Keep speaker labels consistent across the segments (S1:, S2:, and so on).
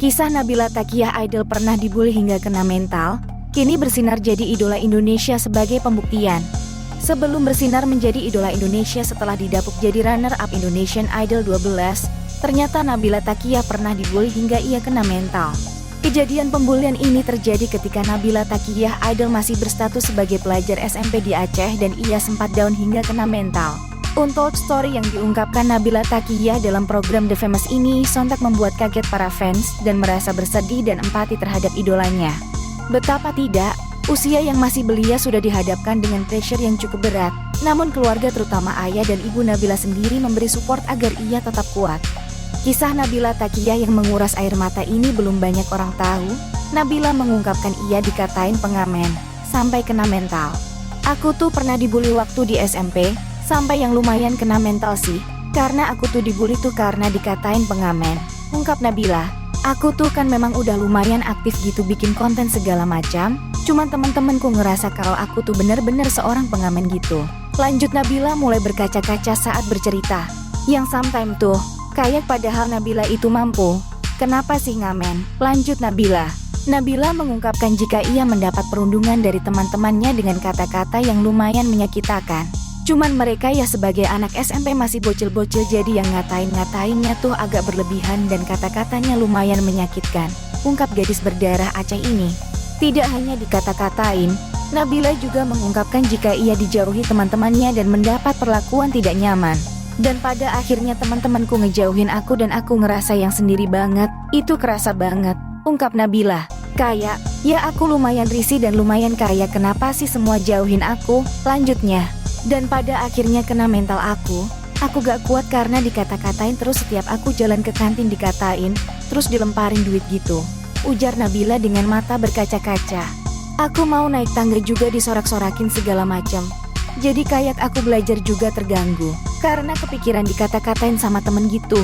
S1: Kisah Nabila Taqiah idol pernah dibully hingga kena mental, kini bersinar jadi idola Indonesia sebagai pembuktian. Sebelum bersinar menjadi idola Indonesia setelah didapuk jadi runner-up Indonesian Idol 12, ternyata Nabila Taqiah pernah dibully hingga ia kena mental. Kejadian pembulian ini terjadi ketika Nabila Taqiah idol masih berstatus sebagai pelajar SMP di Aceh dan ia sempat down hingga kena mental. Untold story yang diungkapkan Nabila Taqiah dalam program The Famous ini sontak membuat kaget para fans dan merasa bersedih dan empati terhadap idolanya. Betapa tidak, usia yang masih belia sudah dihadapkan dengan pressure yang cukup berat. Namun keluarga terutama ayah dan ibu Nabila sendiri memberi support agar ia tetap kuat. Kisah Nabila Taqiah yang menguras air mata ini belum banyak orang tahu. Nabila mengungkapkan ia dikatain pengamen, sampai kena mental. Aku tuh pernah dibully waktu di SMP, sampai yang lumayan kena mental sih. Karena aku tuh dibully tuh karena dikatain pengamen, ungkap Nabila. Aku tuh kan memang udah lumayan aktif gitu bikin konten segala macam. Cuman teman-temanku ngerasa kalau aku tuh bener-bener seorang pengamen gitu. Lanjut Nabila mulai berkaca-kaca saat bercerita. Yang sometime tuh kayak padahal Nabila itu mampu. Kenapa sih ngamen? Lanjut Nabila. Nabila mengungkapkan jika ia mendapat perundungan dari teman-temannya dengan kata-kata yang lumayan menyakitkan. Cuman mereka ya sebagai anak SMP masih bocil-bocil jadi yang ngatain-ngatainnya tuh agak berlebihan dan kata-katanya lumayan menyakitkan, ungkap gadis berdarah Aceh ini. Tidak hanya dikata-katain, Nabila juga mengungkapkan jika ia dijauhi teman-temannya dan mendapat perlakuan tidak nyaman. Dan pada akhirnya teman-temanku ngejauhin aku dan aku ngerasa yang sendiri banget, itu kerasa banget, ungkap Nabila. Kayak, ya aku lumayan risih dan lumayan kaya kenapa sih semua jauhin aku, lanjutnya. Dan pada akhirnya kena mental aku gak kuat karena dikata-katain terus setiap aku jalan ke kantin dikatain, terus dilemparin duit gitu, ujar Nabila dengan mata berkaca-kaca. Aku mau naik tangga juga disorak-sorakin segala macam. Jadi kayak aku belajar juga terganggu, karena kepikiran dikata-katain sama temen gitu.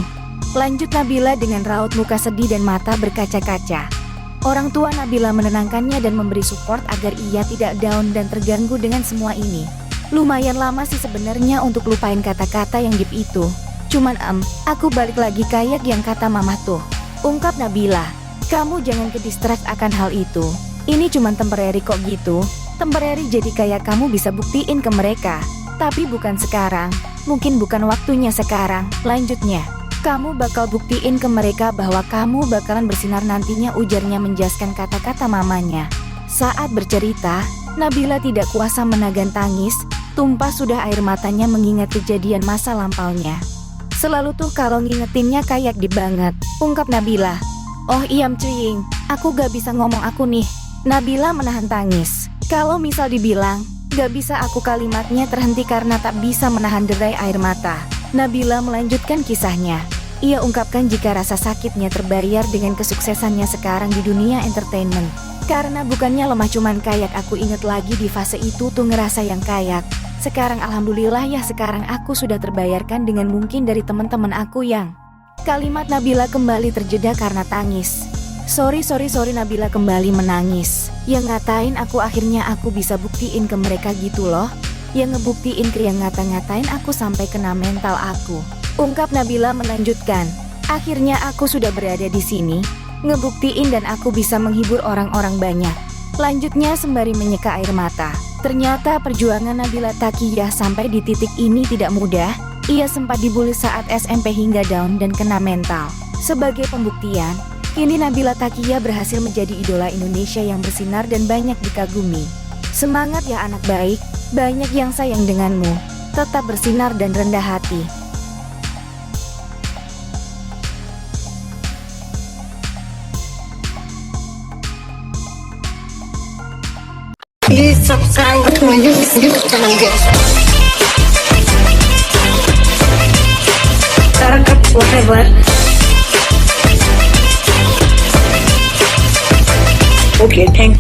S1: Lanjut Nabila dengan raut muka sedih dan mata berkaca-kaca. Orang tua Nabila menenangkannya dan memberi support agar ia tidak down dan terganggu dengan semua ini. Lumayan lama sih sebenarnya untuk lupain kata-kata yang deep itu. Cuman aku balik lagi kayak yang kata mama tuh, ungkap Nabila. Kamu jangan ke distract akan hal itu. Ini cuman temporary kok gitu. Temporary jadi kayak kamu bisa buktiin ke mereka. Tapi bukan sekarang. Mungkin bukan waktunya sekarang. Lanjutnya, kamu bakal buktiin ke mereka bahwa kamu bakalan bersinar nantinya, ujarnya menjelaskan kata-kata mamanya. Saat bercerita, Nabila tidak kuasa menahan tangis. Tumpah sudah air matanya mengingat kejadian masa lampaunya. Selalu tuh kalau ngingetinnya kayak di banget, ungkap Nabila. Oh iya cuing, aku gak bisa ngomong aku nih. Nabila menahan tangis. Kalau misal dibilang, gak bisa aku kalimatnya terhenti karena tak bisa menahan derai air mata. Nabila melanjutkan kisahnya. Ia ungkapkan jika rasa sakitnya terbayar dengan kesuksesannya sekarang di dunia entertainment. Karena bukannya lemah cuman kayak aku inget lagi di fase itu tuh ngerasa yang kayak. Sekarang alhamdulillah ya sekarang aku sudah terbayarkan dengan mungkin dari teman-teman aku yang. Kalimat Nabila kembali terjeda karena tangis. Sorry Nabila kembali menangis. Yang ngatain aku akhirnya aku bisa buktiin ke mereka gitu loh. Yang ngebuktiin ke yang ngata-ngatain aku sampai kena mental aku, ungkap Nabila melanjutkan. Akhirnya aku sudah berada di sini, ngebuktiin dan aku bisa menghibur orang-orang banyak. Lanjutnya sembari menyeka air mata. Ternyata perjuangan Nabila Taqiah sampai di titik ini tidak mudah. Ia sempat dibully saat SMP hingga down dan kena mental. Sebagai pembuktian, kini Nabila Taqiah berhasil menjadi idola Indonesia yang bersinar dan banyak dikagumi. Semangat ya anak baik, banyak yang sayang denganmu. Tetap bersinar dan rendah hati.
S2: Please subscribe to my YouTube channel guys. Tarakat whatever. Okay, thank you.